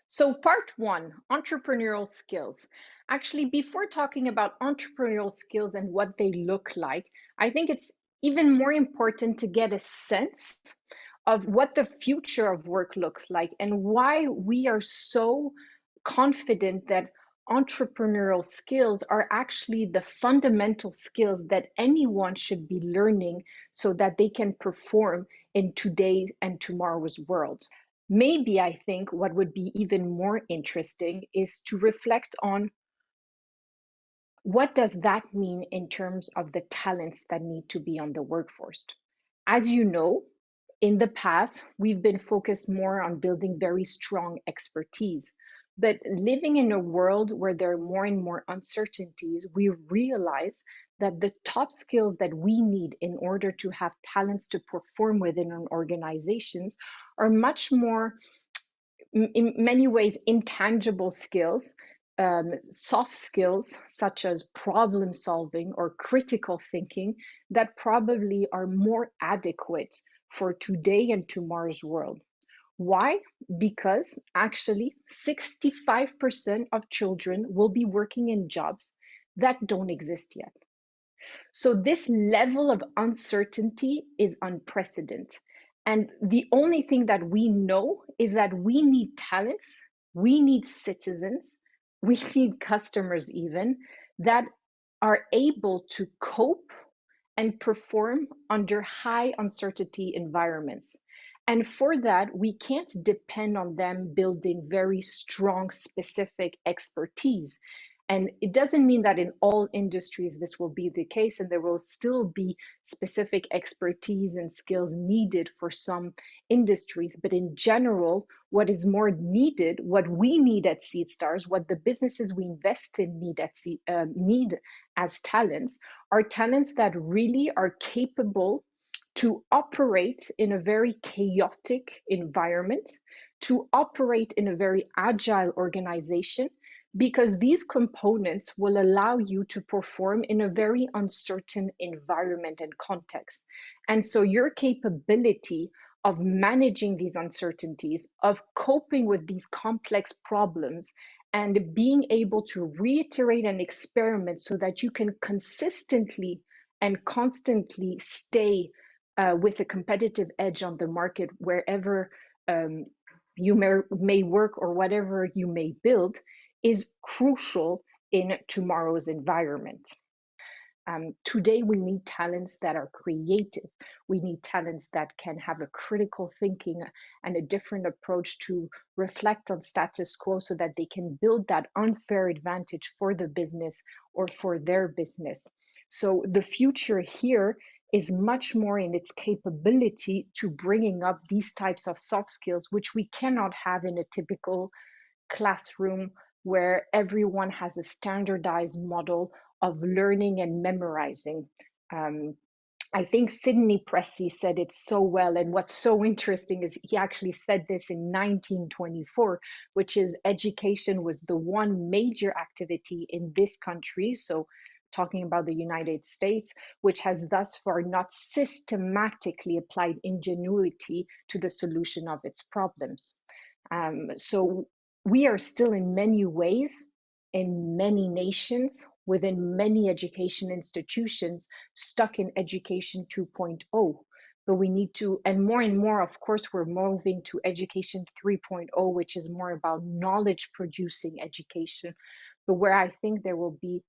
So, part one, entrepreneurial skills. Actually, before talking about entrepreneurial skills and what they look like, I think it's even more important to get a sense of what the future of work looks like and why we are so confident that entrepreneurial skills are actually the fundamental skills that anyone should be learning so that they can perform in today's and tomorrow's world. Maybe I think what would be even more interesting is to reflect on what does that mean in terms of the talents that need to be on the workforce. As you know, in the past, we've been focused more on building very strong expertise. But living in a world where there are more and more uncertainties, we realize that the top skills that we need in order to have talents to perform within an organizations are much more in many ways intangible skills, soft skills such as problem solving or critical thinking that probably are more adequate for today and tomorrow's world. Why? Because actually 65% of children will be working in jobs that don't exist yet. So this level of uncertainty is unprecedented. And the only thing that we know is that we need talents, we need citizens, we need customers even that are able to cope and perform under high uncertainty environments. And for that, we can't depend on them building very strong, specific expertise. And it doesn't mean that in all industries this will be the case, and there will still be specific expertise and skills needed for some industries. But in general, what is more needed, what we need at SeedStars, what the businesses we invest in need as talents, are talents that really are capable to operate in a very chaotic environment, to operate in a very agile organization, because these components will allow you to perform in a very uncertain environment and context. And so your capability of managing these uncertainties, of coping with these complex problems, and being able to reiterate and experiment so that you can consistently and constantly stay with a competitive edge on the market wherever you may work or whatever you may build is crucial in tomorrow's environment. Today, we need talents that are creative. We need talents that can have a critical thinking and a different approach to reflect on status quo so that they can build that unfair advantage for the business or for their business. So the future here is much more in its capability to bringing up these types of soft skills, which we cannot have in a typical classroom where everyone has a standardized model of learning and memorizing. Um, I think Sidney Pressey said it so well. And what's so interesting is he actually said this in 1924, which is education was the one major activity in this country. So, talking about the United States, which has thus far not systematically applied ingenuity to the solution of its problems. So, we are still in many ways, in many nations, within many education institutions, stuck in education 2.0. But we need to, and more, of course, we're moving to education 3.0, which is more about knowledge producing education, but where I think there will be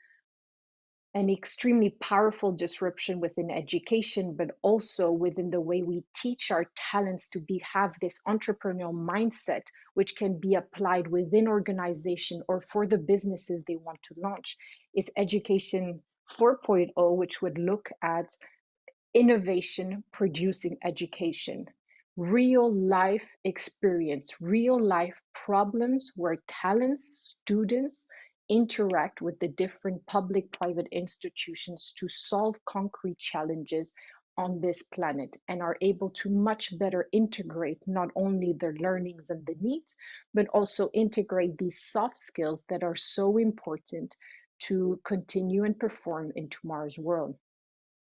an extremely powerful disruption within education, but also within the way we teach our talents to have this entrepreneurial mindset, which can be applied within organization or for the businesses they want to launch, is education 4.0, which would look at innovation producing education, real life experience, real life problems where talents, students interact with the different public private institutions to solve concrete challenges on this planet and are able to much better integrate not only their learnings and the needs, but also integrate these soft skills that are so important to continue and perform in tomorrow's world.